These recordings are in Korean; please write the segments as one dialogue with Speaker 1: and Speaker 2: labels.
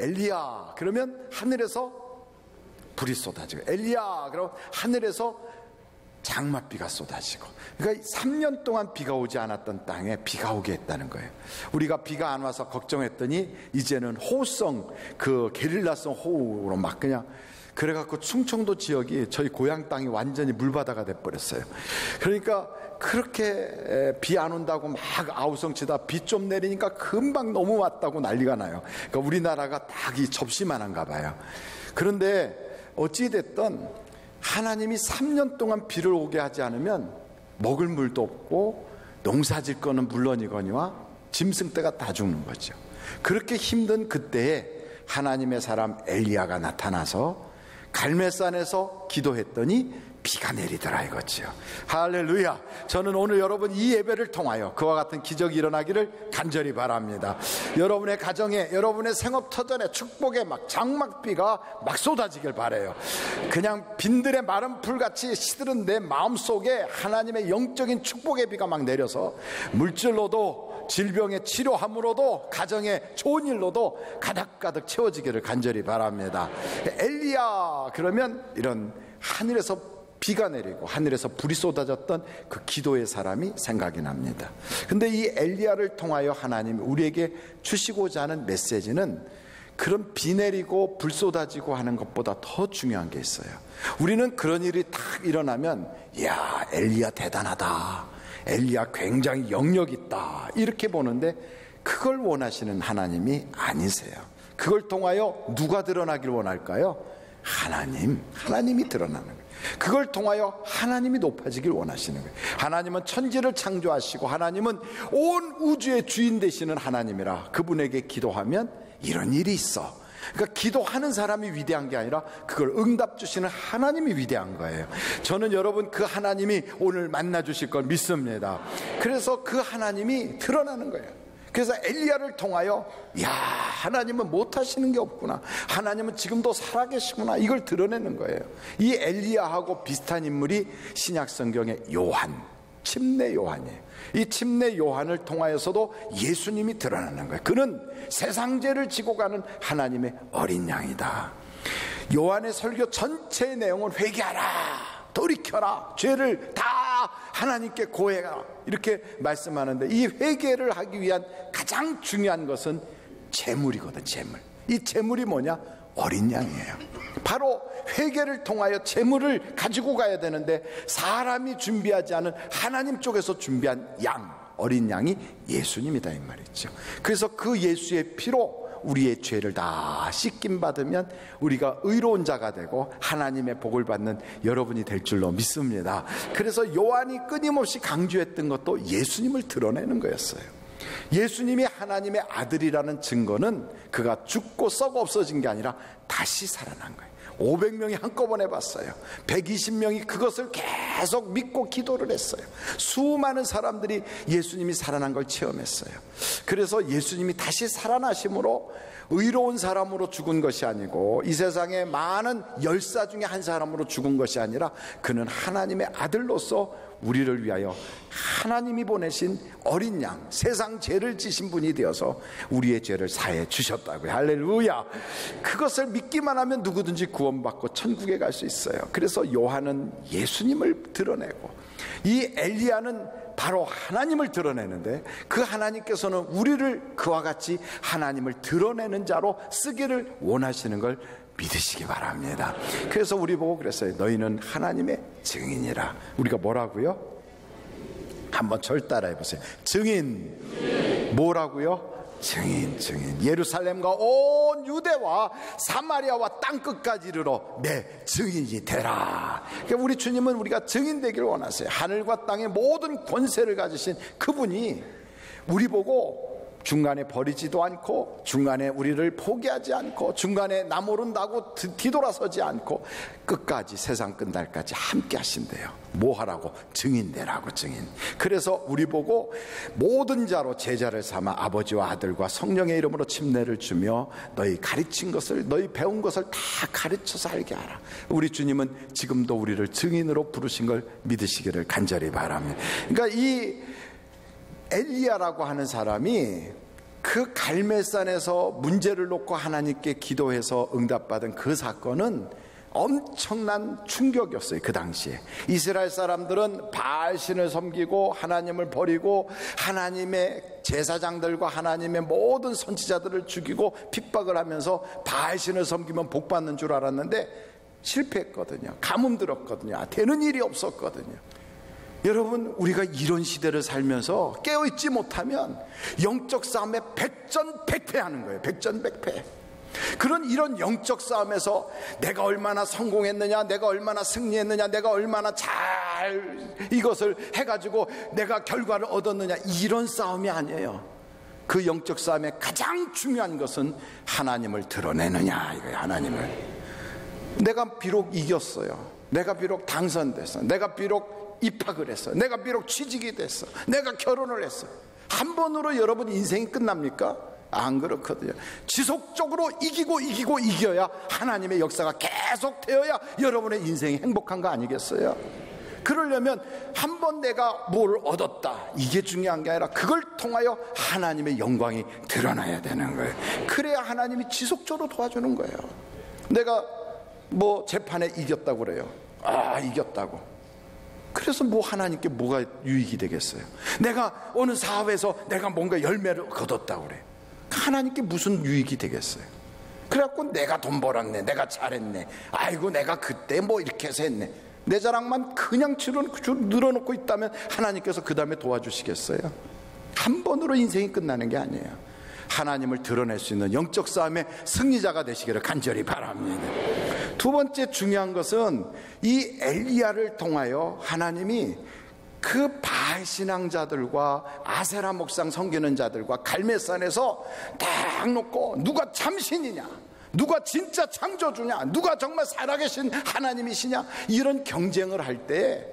Speaker 1: 엘리야 그러면 하늘에서 불이 쏟아지고, 엘리야 그러면 하늘에서 장맛비가 쏟아지고. 그러니까 3년 동안 비가 오지 않았던 땅에 비가 오게 했다는 거예요. 우리가 비가 안 와서 걱정했더니 이제는 호우성, 그 게릴라성 호우로 막 그냥, 그래갖고 충청도 지역이 저희 고향 땅이 완전히 물바다가 돼버렸어요. 그러니까 그렇게 비 안 온다고 막 아우성치다 비 좀 내리니까 금방 너무 왔다고 난리가 나요. 그러니까 우리나라가 딱 이 접시만한가 봐요. 그런데 어찌됐든 하나님이 3년 동안 비를 오게 하지 않으면 먹을 물도 없고 농사질 거는 물론이거니와 짐승떼가 다 죽는 거죠. 그렇게 힘든 그때에 하나님의 사람 엘리야가 나타나서 갈멜산에서 기도했더니 비가 내리더라 이거죠. 할렐루야. 저는 오늘 여러분 이 예배를 통하여 그와 같은 기적이 일어나기를 간절히 바랍니다. 여러분의 가정에, 여러분의 생업터전에 축복의 막 장막비가 막 쏟아지길 바라요. 그냥 빈들의 마른 풀같이 시들은 내 마음속에 하나님의 영적인 축복의 비가 막 내려서 물질로도, 질병의 치료함으로도, 가정의 좋은 일로도 가득가득 채워지기를 간절히 바랍니다. 엘리야 그러면 이런 하늘에서 비가 내리고 하늘에서 불이 쏟아졌던 그 기도의 사람이 생각이 납니다. 근데 이 엘리야를 통하여 하나님이 우리에게 주시고자 하는 메시지는 그런 비 내리고 불 쏟아지고 하는 것보다 더 중요한 게 있어요. 우리는 그런 일이 딱 일어나면, 이야 엘리야 대단하다, 엘리야 굉장히 영력 있다, 이렇게 보는데 그걸 원하시는 하나님이 아니세요. 그걸 통하여 누가 드러나길 원할까요? 하나님이 드러나는 거예요. 그걸 통하여 하나님이 높아지길 원하시는 거예요. 하나님은 천지를 창조하시고 하나님은 온 우주의 주인 되시는 하나님이라 그분에게 기도하면 이런 일이 있어. 그러니까 기도하는 사람이 위대한 게 아니라 그걸 응답 주시는 하나님이 위대한 거예요. 저는 여러분 그 하나님이 오늘 만나 주실 걸 믿습니다. 그래서 그 하나님이 드러나는 거예요. 그래서 엘리야를 통하여, 야 하나님은 못하시는 게 없구나, 하나님은 지금도 살아계시구나, 이걸 드러내는 거예요. 이 엘리야하고 비슷한 인물이 신약 성경의 요한, 침례 요한이에요. 이 침례 요한을 통하여서도 예수님이 드러나는 거예요. 그는 세상 죄를 지고 가는 하나님의 어린 양이다. 요한의 설교 전체의 내용은 회개하라, 돌이켜라, 죄를 다 하나님께 고해라, 이렇게 말씀하는데 이 회개를 하기 위한 가장 중요한 것은 제물이거든. 제물. 이 제물이 뭐냐? 어린 양이에요. 바로 회개를 통하여 제물을 가지고 가야 되는데 사람이 준비하지 않은 하나님 쪽에서 준비한 양, 어린 양이 예수님이다 이 말이죠. 그래서 그 예수의 피로 우리의 죄를 다 씻김 받으면 우리가 의로운 자가 되고 하나님의 복을 받는 여러분이 될 줄로 믿습니다. 그래서 요한이 끊임없이 강조했던 것도 예수님을 드러내는 거였어요. 예수님이 하나님의 아들이라는 증거는 그가 죽고 썩어 없어진 게 아니라 다시 살아난 거예요. 500명이 한꺼번에 봤어요. 120명이 그것을 계속 믿고 기도를 했어요. 수많은 사람들이 예수님이 살아난 걸 체험했어요. 그래서 예수님이 다시 살아나심으로 의로운 사람으로 죽은 것이 아니고 이 세상에 많은 열사 중에 한 사람으로 죽은 것이 아니라 그는 하나님의 아들로서 우리를 위하여 하나님이 보내신 어린 양, 세상 죄를 지신 분이 되어서 우리의 죄를 사해 주셨다고요. 할렐루야. 그것을 믿기만 하면 누구든지 구원받고 천국에 갈 수 있어요. 그래서 요한은 예수님을 드러내고 이 엘리야는 바로 하나님을 드러내는데 그 하나님께서는 우리를 그와 같이 하나님을 드러내는 자로 쓰기를 원하시는 걸 믿으시기 바랍니다. 그래서 우리 보고 그랬어요. 너희는 하나님의 증인이라. 우리가 뭐라고요? 한번 절 따라 해보세요. 증인. 뭐라고요? 증인. 예루살렘과 온 유대와 사마리아와 땅끝까지 이르러 내 증인이 되라. 그러니까 우리 주님은 우리가 증인 되기를 원하세요. 하늘과 땅의 모든 권세를 가지신 그분이 우리 보고 중간에 버리지도 않고 중간에 우리를 포기하지 않고 중간에 나 모른다고 뒤돌아서지 않고 끝까지 세상 끝날까지 함께 하신대요. 뭐 하라고? 증인되라고. 증인. 그래서 우리 보고 모든 자로 제자를 삼아 아버지와 아들과 성령의 이름으로 침례를 주며 너희 가르친 것을, 너희 배운 것을 다 가르쳐서 알게 하라. 우리 주님은 지금도 우리를 증인으로 부르신 걸 믿으시기를 간절히 바랍니다. 그러니까 이 엘리야라고 하는 사람이 그 갈멜산에서 문제를 놓고 하나님께 기도해서 응답받은 그 사건은 엄청난 충격이었어요. 그 당시에 이스라엘 사람들은 바알신을 섬기고 하나님을 버리고 하나님의 제사장들과 하나님의 모든 선지자들을 죽이고 핍박을 하면서 바알신을 섬기면 복받는 줄 알았는데 실패했거든요. 가뭄 들었거든요. 되는 일이 없었거든요. 여러분, 우리가 이런 시대를 살면서 깨어있지 못하면 영적 싸움에 백전백패하는 거예요. 백전백패. 이런 영적 싸움에서 내가 얼마나 성공했느냐, 내가 얼마나 승리했느냐, 내가 얼마나 잘 이것을 해가지고 내가 결과를 얻었느냐, 이런 싸움이 아니에요. 그 영적 싸움의 가장 중요한 것은 하나님을 드러내느냐 이거예요. 하나님을. 내가 비록 이겼어요. 내가 비록 당선됐어. 내가 비록 입학을 했어. 내가 비록 취직이 됐어. 내가 결혼을 했어. 한 번으로 여러분 인생이 끝납니까? 안 그렇거든요. 지속적으로 이겨야 하나님의 역사가 계속 되어야 여러분의 인생이 행복한 거 아니겠어요? 그러려면 한 번 내가 뭘 얻었다, 이게 중요한 게 아니라 그걸 통하여 하나님의 영광이 드러나야 되는 거예요. 그래야 하나님이 지속적으로 도와주는 거예요. 내가 재판에 이겼다고 그래요. 이겼다고. 그래서 하나님께 뭐가 유익이 되겠어요? 내가 어느 사업에서 내가 뭔가 열매를 거뒀다고 그래요. 하나님께 무슨 유익이 되겠어요? 그래갖고 내가 돈 벌었네, 내가 잘했네, 아이고 내가 그때 이렇게 해서 했네, 내 자랑만 그냥 늘어놓고 있다면 하나님께서 그 다음에 도와주시겠어요? 한 번으로 인생이 끝나는 게 아니에요. 하나님을 드러낼 수 있는 영적 싸움의 승리자가 되시기를 간절히 바랍니다. 두 번째 중요한 것은 이 엘리야를 통하여 하나님이 그 바알 신앙자들과 아세라 목상 섬기는 자들과 갈멜산에서 딱 놓고 누가 참신이냐, 누가 진짜 창조주냐, 누가 정말 살아계신 하나님이시냐, 이런 경쟁을 할 때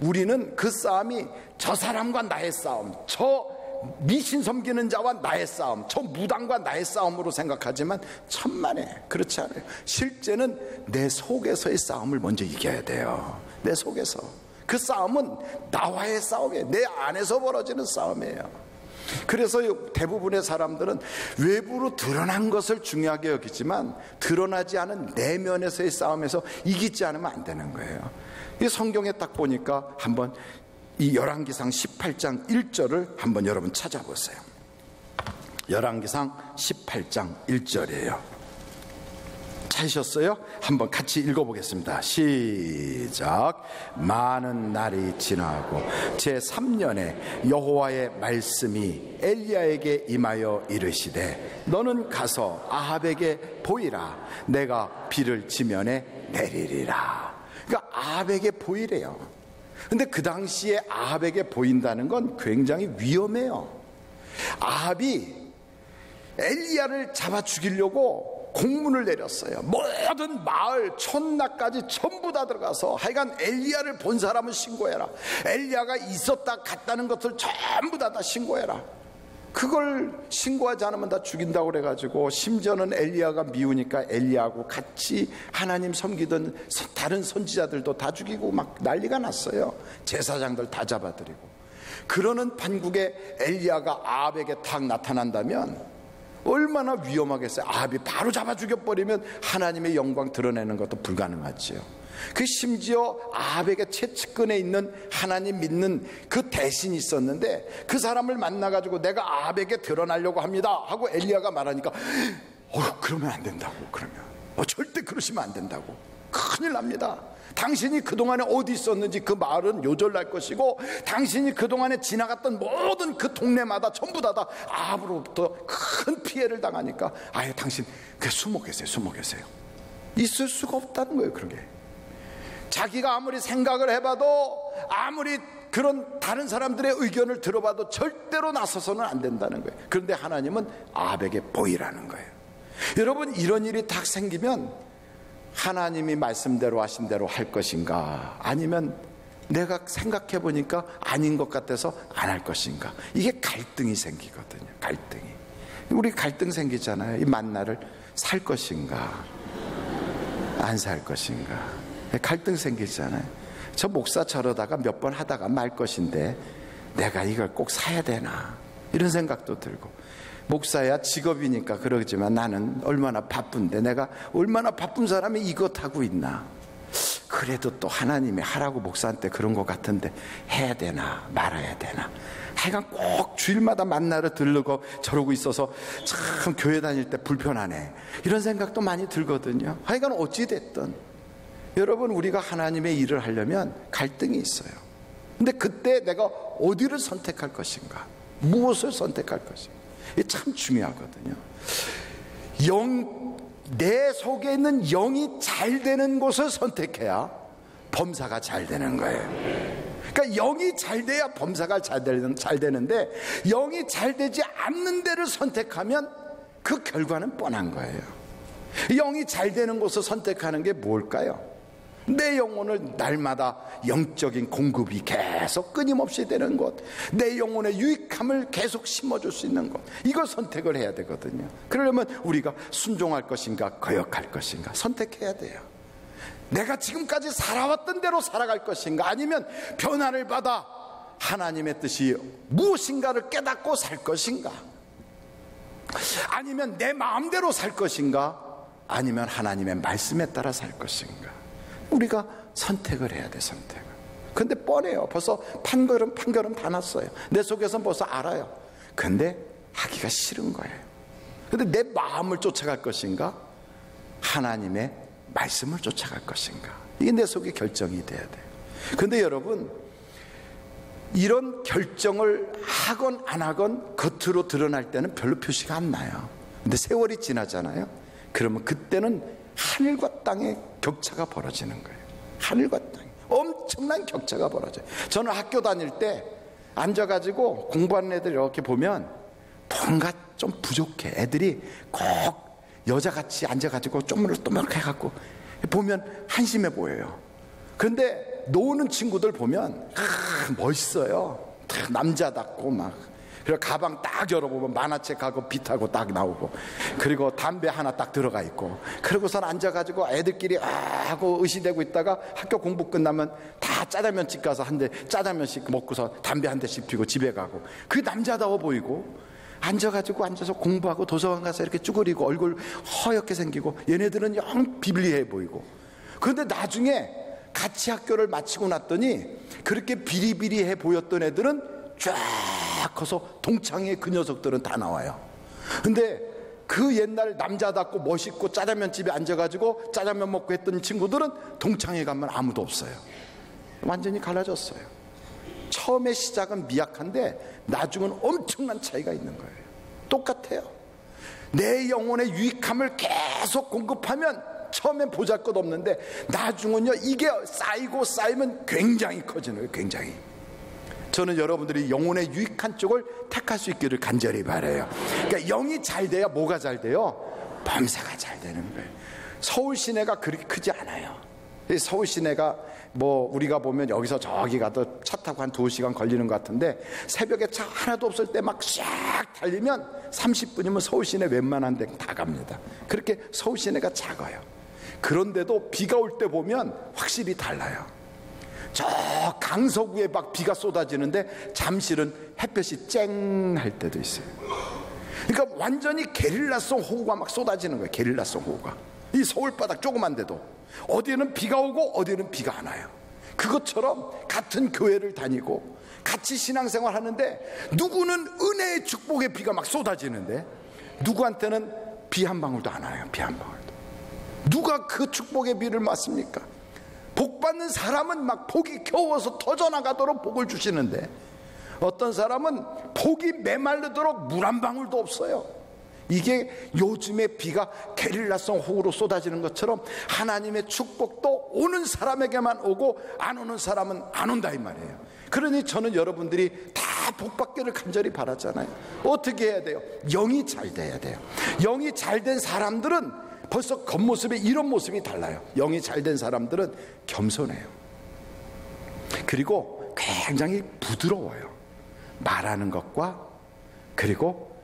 Speaker 1: 우리는 그 싸움이 저 사람과 나의 싸움, 저 미신 섬기는 자와 나의 싸움, 저 무당과 나의 싸움으로 생각하지만 천만에 그렇지 않아요. 실제는 내 속에서의 싸움을 먼저 이겨야 돼요. 내 속에서. 그 싸움은 나와의 싸움이에요. 내 안에서 벌어지는 싸움이에요. 그래서 대부분의 사람들은 외부로 드러난 것을 중요하게 여기지만 드러나지 않은 내면에서의 싸움에서 이기지 않으면 안 되는 거예요. 이 성경에 딱 보니까 한번 이 열왕기상 18장 1절을 한번 여러분 찾아보세요. 열왕기상 18장 1절이에요. 찾으셨어요? 한번 같이 읽어보겠습니다. 시작. 많은 날이 지나고 제3년에 여호와의 말씀이 엘리야에게 임하여 이르시되 너는 가서 아합에게 보이라. 내가 비를 지면에 내리리라. 그러니까 아합에게 보이래요. 근데 그 당시에 아합에게 보인다는 건 굉장히 위험해요. 아합이 엘리야를 잡아 죽이려고 공문을 내렸어요. 모든 마을 촌나까지 전부 다 들어가서 하여간 엘리야를 본 사람은 신고해라. 엘리야가 있었다 갔다는 것을 전부 다 신고해라. 그걸 신고하지 않으면 다 죽인다고 그래가지고 심지어는 엘리야가 미우니까 엘리야하고 같이 하나님 섬기던 다른 선지자들도 다 죽이고 막 난리가 났어요. 제사장들 다 잡아들이고. 그러는 판국에 엘리야가 아합에게 탁 나타난다면 얼마나 위험하겠어요. 아합이 바로 잡아 죽여버리면 하나님의 영광 드러내는 것도 불가능하지요. 그 심지어 아합에게 최측근에 있는 하나님 믿는 그 대신이 있었는데 그 사람을 만나가지고 내가 아합에게 드러나려고 합니다 하고 엘리야가 말하니까 그러면 안 된다고. 그러면 절대 그러시면 안 된다고. 큰일 납니다. 당신이 그동안에 어디 있었는지 그 마을은 요절날 것이고 당신이 그동안에 지나갔던 모든 그 동네마다 전부 다 아합으로부터 큰 피해를 당하니까 아예 당신 그냥 숨어 계세요. 있을 수가 없다는 거예요. 그런 게 자기가 아무리 생각을 해봐도 아무리 그런 다른 사람들의 의견을 들어봐도 절대로 나서서는 안 된다는 거예요. 그런데 하나님은 아합에게 보이라는 거예요. 여러분, 이런 일이 딱 생기면 하나님이 말씀대로 하신 대로 할 것인가, 아니면 내가 생각해 보니까 아닌 것 같아서 안 할 것인가, 이게 갈등이 생기거든요. 갈등이. 우리 갈등 생기잖아요. 이 만나를 살 것인가 안 살 것인가, 갈등 생기잖아요. 저 목사 저러다가 몇 번 하다가 말 것인데 내가 이걸 꼭 사야 되나, 이런 생각도 들고. 목사야 직업이니까 그러지만 나는 얼마나 바쁜데, 내가 얼마나 바쁜 사람이 이것 하고 있나. 그래도 또 하나님이 하라고 목사한테 그런 것 같은데 해야 되나 말아야 되나. 하여간 꼭 주일마다 만나러 들르고 저러고 있어서 참 교회 다닐 때 불편하네, 이런 생각도 많이 들거든요. 하여간 어찌됐든 여러분, 우리가 하나님의 일을 하려면 갈등이 있어요. 근데 그때 내가 어디를 선택할 것인가, 무엇을 선택할 것인가, 이게 참 중요하거든요. 내 속에 있는 영이 잘 되는 곳을 선택해야 범사가 잘 되는 거예요. 그러니까 영이 잘 돼야 범사가 잘 되는데, 영이 잘 되지 않는 데를 선택하면 그 결과는 뻔한 거예요. 영이 잘 되는 곳을 선택하는 게 뭘까요? 내 영혼을 날마다 영적인 공급이 계속 끊임없이 되는 곳, 내 영혼의 유익함을 계속 심어줄 수 있는 곳, 이걸 선택을 해야 되거든요. 그러려면 우리가 순종할 것인가 거역할 것인가 선택해야 돼요. 내가 지금까지 살아왔던 대로 살아갈 것인가, 아니면 변화를 받아 하나님의 뜻이 무엇인가를 깨닫고 살 것인가, 아니면 내 마음대로 살 것인가, 아니면 하나님의 말씀에 따라 살 것인가. 우리가 선택을 해야 돼, 선택을. 근데 뻔해요. 벌써 판결은 다 났어요. 내 속에서는 벌써 알아요. 근데 하기가 싫은 거예요. 근데 내 마음을 쫓아갈 것인가, 하나님의 말씀을 쫓아갈 것인가, 이게 내 속에 결정이 돼야 돼요. 근데 여러분, 이런 결정을 하건 안 하건 겉으로 드러날 때는 별로 표시가 안 나요. 근데 세월이 지나잖아요. 그러면 그때는 하늘과 땅의 격차가 벌어지는 거예요. 하늘과 땅, 엄청난 격차가 벌어져요. 저는 학교 다닐 때 앉아가지고 공부하는 애들 이렇게 보면 뭔가 좀 부족해. 애들이 꼭 여자같이 앉아가지고 쪼물쪼물해 갖고 보면 한심해 보여요. 그런데 노는 친구들 보면 멋있어요. 남자답고 막. 그리고 가방 딱 열어보면 만화책하고 빛하고 딱 나오고, 그리고 담배 하나 딱 들어가 있고, 그러고선 앉아가지고 애들끼리 하고 의시대고 있다가 학교 공부 끝나면 다 짜장면집 가서 한 대 짜장면씩 먹고서 담배 한 대씩 피고 집에 가고, 그게 남자다워 보이고, 앉아서 공부하고 도서관 가서 이렇게 쭈그리고 얼굴 허옇게 생기고, 얘네들은 영 비밀리해 보이고. 그런데 나중에 같이 학교를 마치고 났더니 그렇게 비리비리해 보였던 애들은 쫙 커서 동창회 그 녀석들은 다 나와요. 근데 그 옛날 남자답고 멋있고 짜장면집에 앉아가지고 짜장면 먹고 했던 친구들은 동창회 가면 아무도 없어요. 완전히 갈라졌어요. 처음에 시작은 미약한데 나중은 엄청난 차이가 있는 거예요. 똑같아요. 내 영혼의 유익함을 계속 공급하면 처음엔 보잘것없는데 나중은요, 이게 쌓이면 굉장히 커지는 거예요. 굉장히. 저는 여러분들이 영혼의 유익한 쪽을 택할 수 있기를 간절히 바라요. 그러니까 영이 잘 돼야 뭐가 잘 돼요? 범사가 잘 되는 거예요. 서울 시내가 그렇게 크지 않아요. 서울 시내가 뭐 우리가 보면 여기서 저기 가도 차 타고 한 2시간 걸리는 것 같은데, 새벽에 차 하나도 없을 때 막 쫙 달리면 30분이면 서울 시내 웬만한 데 다 갑니다. 그렇게 서울 시내가 작아요. 그런데도 비가 올 때 보면 확실히 달라요. 저 강서구에 막 비가 쏟아지는데 잠실은 햇볕이 쨍 할 때도 있어요. 그러니까 완전히 게릴라성 호우가 막 쏟아지는 거예요. 게릴라성 호우가. 이 서울바닥 조그만데도 어디에는 비가 오고 어디에는 비가 안 와요. 그것처럼 같은 교회를 다니고 같이 신앙생활 하는데 누구는 은혜의 축복의 비가 막 쏟아지는데 누구한테는 비 한 방울도 안 와요. 비 한 방울도. 누가 그 축복의 비를 맞습니까? 복 받는 사람은 막 복이 겨워서 터져나가도록 복을 주시는데, 어떤 사람은 복이 메말르도록 물 한 방울도 없어요. 이게 요즘에 비가 게릴라성 호우로 쏟아지는 것처럼 하나님의 축복도 오는 사람에게만 오고 안 오는 사람은 안 온다, 이 말이에요. 그러니 저는 여러분들이 다 복 받기를 간절히 바라잖아요. 어떻게 해야 돼요? 영이 잘 돼야 돼요. 영이 잘 된 사람들은 벌써 겉모습에 이런 모습이 달라요. 영이 잘 된 사람들은 겸손해요. 그리고 굉장히 부드러워요. 말하는 것과 그리고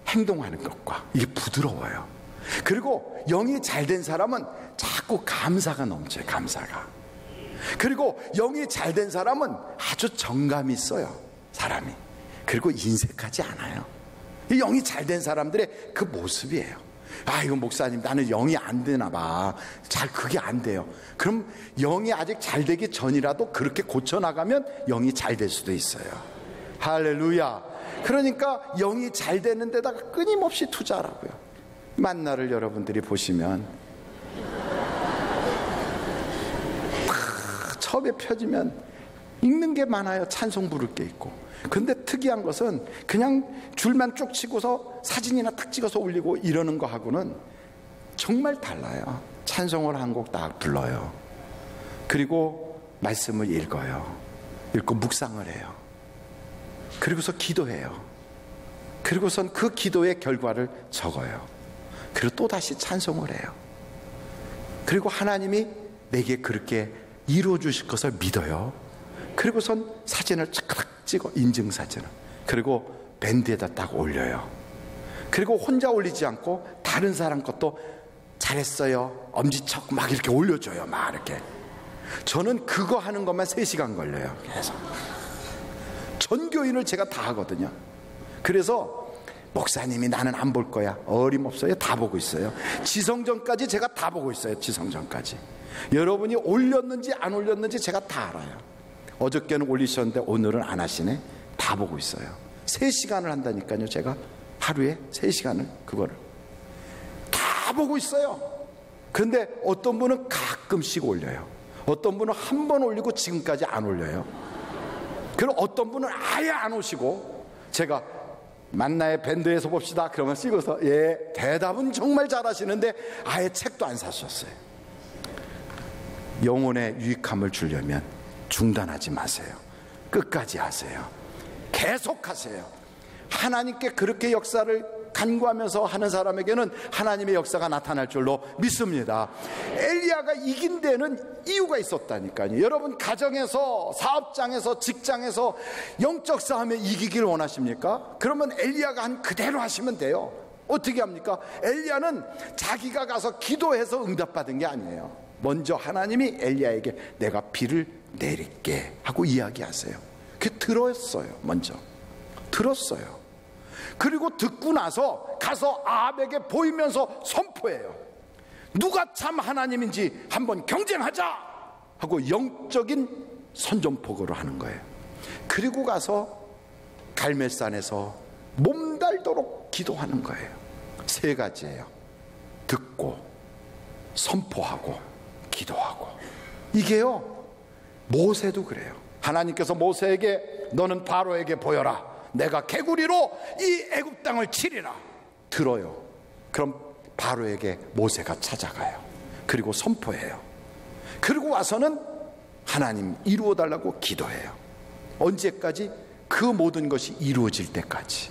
Speaker 1: 행동하는 것과 이게 부드러워요. 그리고 영이 잘 된 사람은 자꾸 감사가 넘쳐요. 감사가. 그리고 영이 잘 된 사람은 아주 정감이 있어요. 사람이. 그리고 인색하지 않아요. 이 영이 잘 된 사람들의 그 모습이에요. 아, 이거 목사님 나는 영이 안 되나 봐. 잘 그게 안 돼요. 그럼 영이 아직 잘 되기 전이라도 그렇게 고쳐나가면 영이 잘 될 수도 있어요. 할렐루야. 그러니까 영이 잘 되는 데다가 끊임없이 투자하라고요. 만나를 여러분들이 보시면 처음에 펴지면 읽는 게 많아요. 찬송 부를 게 있고. 근데 특이한 것은 그냥 줄만 쭉 치고서 사진이나 딱 찍어서 올리고 이러는 거하고는 정말 달라요. 찬송을 한 곡 딱 불러요. 그리고 말씀을 읽어요. 읽고 묵상을 해요. 그리고서 기도해요. 그리고선 그 기도의 결과를 적어요. 그리고 또다시 찬송을 해요. 그리고 하나님이 내게 그렇게 이루어 주실 것을 믿어요. 그리고선 사진을 착 찍어, 인증사진을. 그리고 밴드에다 딱 올려요. 그리고 혼자 올리지 않고 다른 사람 것도 잘했어요, 엄지척 막 이렇게 올려줘요. 막 이렇게. 저는 그거 하는 것만 3시간 걸려요. 계속 전교인을 제가 다 하거든요. 그래서 목사님이 나는 안 볼 거야, 어림없어요. 다 보고 있어요. 지성전까지 제가 다 보고 있어요. 지성전까지. 여러분이 올렸는지 안 올렸는지 제가 다 알아요. 어저께는 올리셨는데 오늘은 안 하시네. 다 보고 있어요. 3시간을 한다니까요. 제가 하루에 3시간을 그거를 다 보고 있어요. 그런데 어떤 분은 가끔씩 올려요. 어떤 분은 한 번 올리고 지금까지 안 올려요. 그리고 어떤 분은 아예 안 오시고 제가 만나의 밴드에서 봅시다 그러면 찍어서 예, 대답은 정말 잘하시는데 아예 책도 안 사셨어요. 영혼의 유익함을 주려면 중단하지 마세요. 끝까지 하세요. 계속 하세요. 하나님께 그렇게 역사를 간구하면서 하는 사람에게는 하나님의 역사가 나타날 줄로 믿습니다. 엘리야가 이긴 데는 이유가 있었다니까요. 여러분 가정에서, 사업장에서, 직장에서 영적 싸움에 이기길 원하십니까? 그러면 엘리야가 한 그대로 하시면 돼요. 어떻게 합니까? 엘리야는 자기가 가서 기도해서 응답받은 게 아니에요. 먼저 하나님이 엘리야에게 내가 비를 내릴게 하고 이야기하세요. 그 들었어요. 먼저 들었어요. 그리고 듣고 나서 가서 아합에게 보이면서 선포해요. 누가 참 하나님인지 한번 경쟁하자 하고 영적인 선전포고를 하는 거예요. 그리고 가서 갈멜산에서 몸달도록 기도하는 거예요. 3가지예요. 듣고 선포하고 기도하고. 이게요, 모세도 그래요. 하나님께서 모세에게 너는 바로에게 보여라. 내가 개구리로 이 애굽 땅을 치리라. 들어요. 그럼 바로에게 모세가 찾아가요. 그리고 선포해요. 그리고 와서는 하나님 이루어 달라고 기도해요. 언제까지? 그 모든 것이 이루어질 때까지.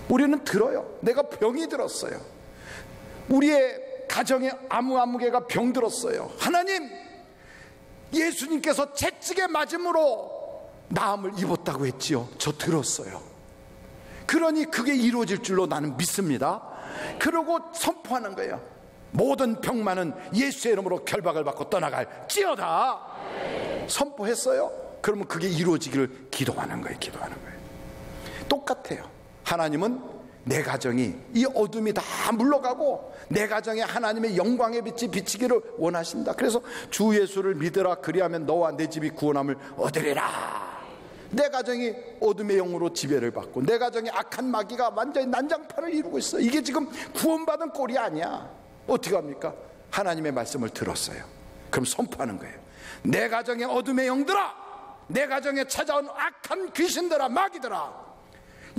Speaker 1: 우리는 들어요. 내가 병이 들었어요. 우리의 가정에 아무개가 병들었어요. 하나님, 예수님께서 채찍에 맞음으로 나음을 입었다고 했지요. 저 들었어요. 그러니 그게 이루어질 줄로 나는 믿습니다. 그러고 선포하는 거예요. 모든 병만은 예수의 이름으로 결박을 받고 떠나갈지어다. 선포했어요. 그러면 그게 이루어지기를 기도하는 거예요. 기도하는 거예요. 똑같아요. 하나님은 내 가정이 이 어둠이 다 물러가고 내 가정에 하나님의 영광의 빛이 비치기를 원하신다. 그래서 주 예수를 믿으라. 그리하면 너와 내 집이 구원함을 얻으리라. 내 가정이 어둠의 영으로 지배를 받고 내 가정에 악한 마귀가 완전히 난장판을 이루고 있어. 이게 지금 구원받은 꼴이 아니야. 어떻게 합니까? 하나님의 말씀을 들었어요. 그럼 선포하는 거예요. 내 가정의 어둠의 영들아, 내 가정에 찾아온 악한 귀신들아, 마귀들아,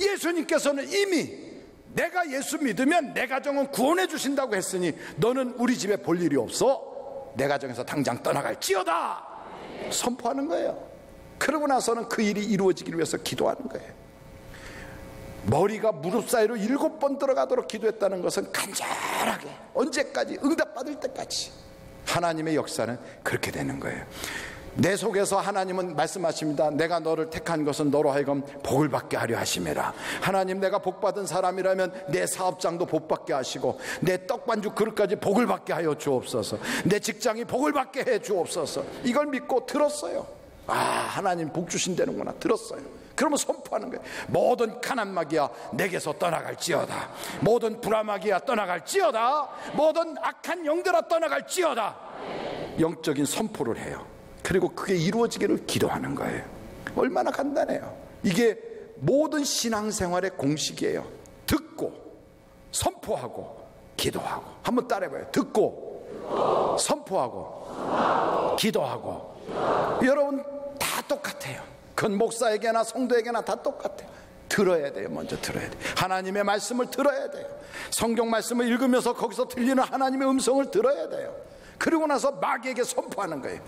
Speaker 1: 예수님께서는 이미 내가 예수 믿으면 내 가정은 구원해 주신다고 했으니 너는 우리 집에 볼 일이 없어. 내 가정에서 당장 떠나갈지어다. 선포하는 거예요. 그러고 나서는 그 일이 이루어지기를 위해서 기도하는 거예요. 머리가 무릎 사이로 7번 들어가도록 기도했다는 것은 간절하게, 언제까지? 응답받을 때까지. 하나님의 역사는 그렇게 되는 거예요. 내 속에서 하나님은 말씀하십니다. 내가 너를 택한 것은 너로 하여금 복을 받게 하려 하심이라. 하나님, 내가 복받은 사람이라면 내 사업장도 복받게 하시고 내 떡반죽 그릇까지 복을 받게 하여 주옵소서. 내 직장이 복을 받게 해 주옵소서. 이걸 믿고 들었어요. 하나님 복 주신다는구나. 들었어요. 그러면 선포하는 거예요. 모든 가난마귀야 내게서 떠나갈지어다. 모든 불화마귀야 떠나갈지어다. 모든 악한 영들아 떠나갈지어다. 영적인 선포를 해요. 그리고 그게 이루어지기를 기도하는 거예요. 얼마나 간단해요. 이게 모든 신앙생활의 공식이에요. 듣고 선포하고 기도하고. 한번 따라해봐요. 듣고 선포하고 기도하고. 여러분 다 똑같아요. 그건 목사에게나 성도에게나 다 똑같아요. 들어야 돼요. 먼저 들어야 돼요. 하나님의 말씀을 들어야 돼요. 성경 말씀을 읽으면서 거기서 들리는 하나님의 음성을 들어야 돼요. 그리고 나서 마귀에게 선포하는 거예요.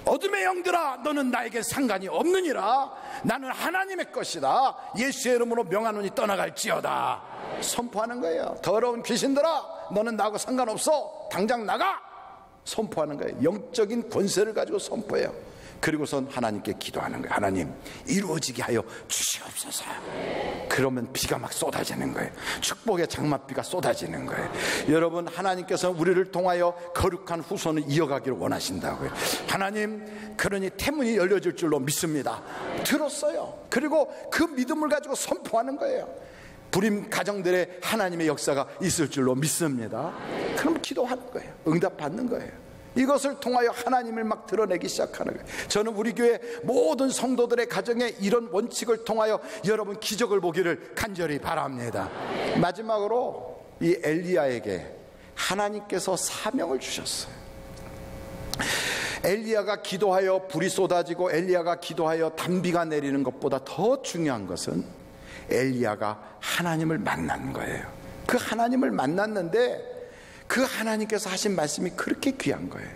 Speaker 1: 어둠의 영들아 너는 나에게 상관이 없느니라. 나는 하나님의 것이다. 예수의 이름으로 명하노니 떠나갈지어다. 선포하는 거예요. 더러운 귀신들아 너는 나하고 상관없어. 당장 나가. 선포하는 거예요. 영적인 권세를 가지고 선포해요. 그리고선 하나님께 기도하는 거예요. 하나님 이루어지게 하여 주시옵소서. 그러면 비가 막 쏟아지는 거예요. 축복의 장맛비가 쏟아지는 거예요. 여러분 하나님께서는 우리를 통하여 거룩한 후손을 이어가기를 원하신다고요. 하나님 그러니 태문이 열려질 줄로 믿습니다. 들었어요. 그리고 그 믿음을 가지고 선포하는 거예요. 불임 가정들의 하나님의 역사가 있을 줄로 믿습니다. 그럼 기도하는 거예요. 응답받는 거예요. 이것을 통하여 하나님을 막 드러내기 시작하는 거예요. 저는 우리 교회 모든 성도들의 가정에 이런 원칙을 통하여 여러분 기적을 보기를 간절히 바랍니다. 마지막으로 이 엘리야에게 하나님께서 사명을 주셨어요. 엘리야가 기도하여 불이 쏟아지고 엘리야가 기도하여 단비가 내리는 것보다 더 중요한 것은 엘리야가 하나님을 만난 거예요. 그 하나님을 만났는데 그 하나님께서 하신 말씀이 그렇게 귀한 거예요.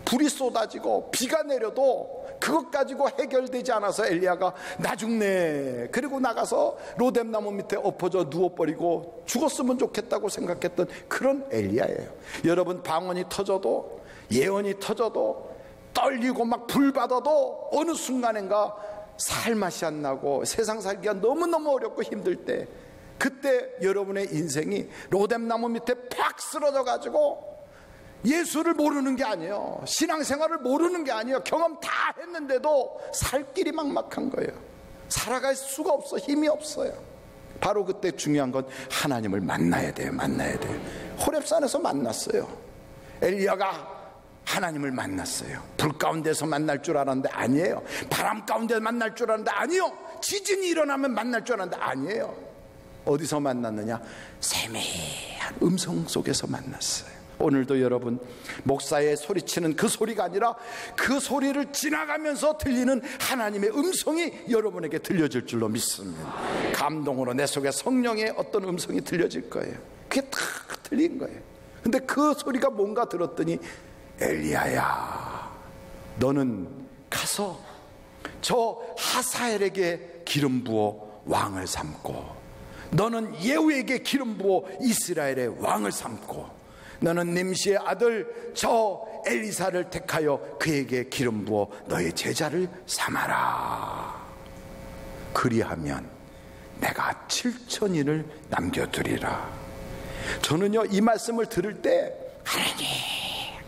Speaker 1: 불이 쏟아지고 비가 내려도 그것 가지고 해결되지 않아서 엘리야가 나 죽네. 그리고 나가서 로뎀나무 밑에 엎어져 누워버리고 죽었으면 좋겠다고 생각했던 그런 엘리야예요. 여러분 방언이 터져도 예언이 터져도 떨리고 막 불받아도 어느 순간인가 살맛이 안 나고 세상 살기가 너무너무 어렵고 힘들 때 그때 여러분의 인생이 로뎀나무 밑에 팍 쓰러져 가지고 예수를 모르는 게 아니에요. 신앙생활을 모르는 게 아니에요. 경험 다 했는데도 살 길이 막막한 거예요. 살아갈 수가 없어. 힘이 없어요. 바로 그때 중요한 건 하나님을 만나야 돼요. 만나야 돼요. 호렙산에서 만났어요. 엘리야가 하나님을 만났어요. 불 가운데서 만날 줄 알았는데 아니에요. 바람 가운데 만날 줄 알았는데 아니요. 지진이 일어나면 만날 줄 알았는데 아니에요. 어디서 만났느냐? 세미한 음성 속에서 만났어요. 오늘도 여러분 목사의 소리치는 그 소리가 아니라 그 소리를 지나가면서 들리는 하나님의 음성이 여러분에게 들려질 줄로 믿습니다. 감동으로 내 속에 성령의 어떤 음성이 들려질 거예요. 그게 다 들린 거예요. 근데 그 소리가 뭔가 들었더니 엘리야야 너는 가서 저 하사엘에게 기름 부어 왕을 삼고 너는 예후에게 기름 부어 이스라엘의 왕을 삼고 너는 nim시의 아들 저 엘리사를 택하여 그에게 기름 부어 너의 제자를 삼아라. 그리하면 내가 7,000인을 남겨두리라. 저는요 이 말씀을 들을 때 하나님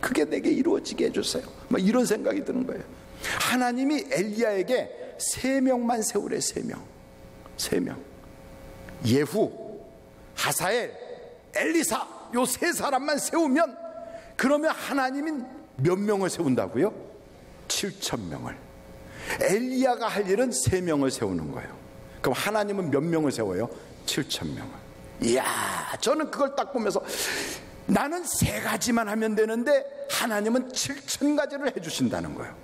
Speaker 1: 그게 내게 이루어지게 해주세요. 막 이런 생각이 드는 거예요. 하나님이 엘리야에게 3명만 세우래. 3명. 예후, 하사엘, 엘리사 요 3사람만 세우면 그러면 하나님은 몇 명을 세운다고요? 7,000명을. 엘리야가 할 일은 3명을 세우는 거예요. 그럼 하나님은 몇 명을 세워요? 7,000명을. 이야, 저는 그걸 딱 보면서 나는 3가지만 하면 되는데 하나님은 7,000가지를 해주신다는 거예요.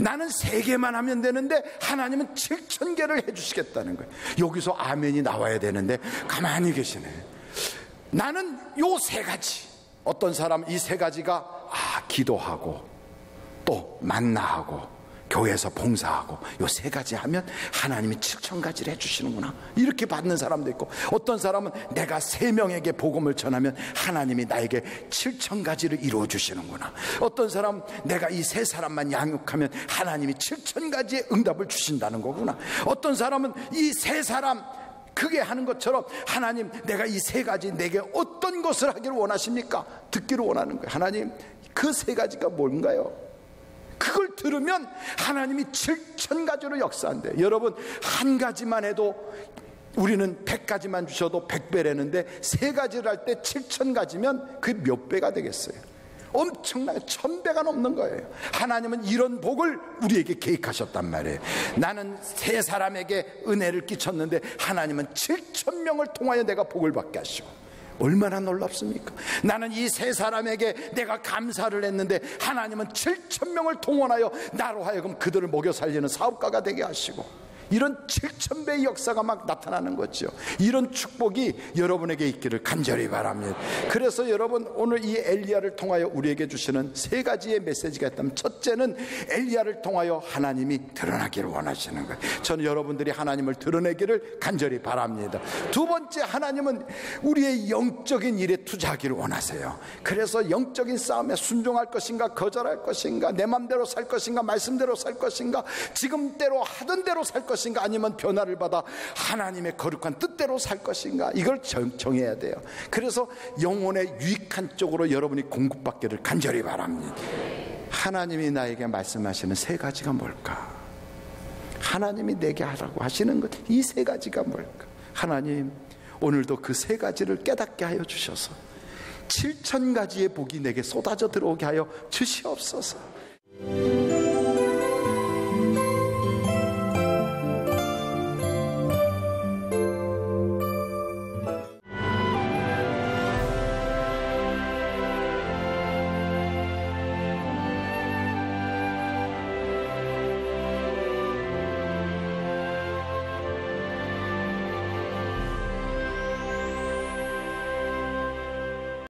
Speaker 1: 나는 3개만 하면 되는데 하나님은 7,000개를 해주시겠다는 거예요. 여기서 아멘이 나와야 되는데 가만히 계시네. 나는 요 3가지. 어떤 사람 이 3가지가 기도하고 또 만나하고 교회에서 봉사하고 요 3가지 하면 하나님이 7,000가지를 해주시는구나 이렇게 받는 사람도 있고, 어떤 사람은 내가 3명에게 복음을 전하면 하나님이 나에게 7,000가지를 이루어 주시는구나. 어떤 사람은 내가 이 3사람만 양육하면 하나님이 7,000가지의 응답을 주신다는 거구나. 어떤 사람은 이 3사람 그게 하는 것처럼 하나님 내가 이 3가지 내게 어떤 것을 하기를 원하십니까? 듣기를 원하는 거예요. 하나님 그 3가지가 뭔가요? 그걸 이걸 들으면 하나님이 7,000가지로 역사한대요. 여러분, 한 가지만 해도 우리는 100가지만 주셔도 100배라는데 3가지를 할 때 7,000가지면 그게 몇 배가 되겠어요? 엄청나게 1,000배가 넘는 거예요. 하나님은 이런 복을 우리에게 계획하셨단 말이에요. 나는 3사람에게 은혜를 끼쳤는데 하나님은 7,000명을 통하여 내가 복을 받게 하시고, 얼마나 놀랍습니까? 나는 이 3사람에게 내가 감사를 했는데 하나님은 7,000명을 동원하여 나로 하여금 그들을 먹여 살리는 사업가가 되게 하시고, 이런 7,000배의 역사가 막 나타나는 거죠. 이런 축복이 여러분에게 있기를 간절히 바랍니다. 그래서 여러분, 오늘 이 엘리야를 통하여 우리에게 주시는 3가지의 메시지가 있다면, 첫째는 엘리야를 통하여 하나님이 드러나기를 원하시는 거예요. 저는 여러분들이 하나님을 드러내기를 간절히 바랍니다. 두 번째, 하나님은 우리의 영적인 일에 투자하기를 원하세요. 그래서 영적인 싸움에 순종할 것인가, 거절할 것인가, 내 맘대로 살 것인가, 말씀대로 살 것인가, 지금대로 하던 대로 살 것인가, 아니면 변화를 받아 하나님의 거룩한 뜻대로 살 것인가, 이걸 정해야 돼요. 그래서 영혼의 유익한 쪽으로 여러분이 공급받기를 간절히 바랍니다. 하나님이 나에게 말씀하시는 3가지가 뭘까? 하나님이 내게 하라고 하시는 것, 이 3가지가 뭘까? 하나님, 오늘도 그 3가지를 깨닫게 하여 주셔서 7,000가지의 복이 내게 쏟아져 들어오게 하여 주시옵소서.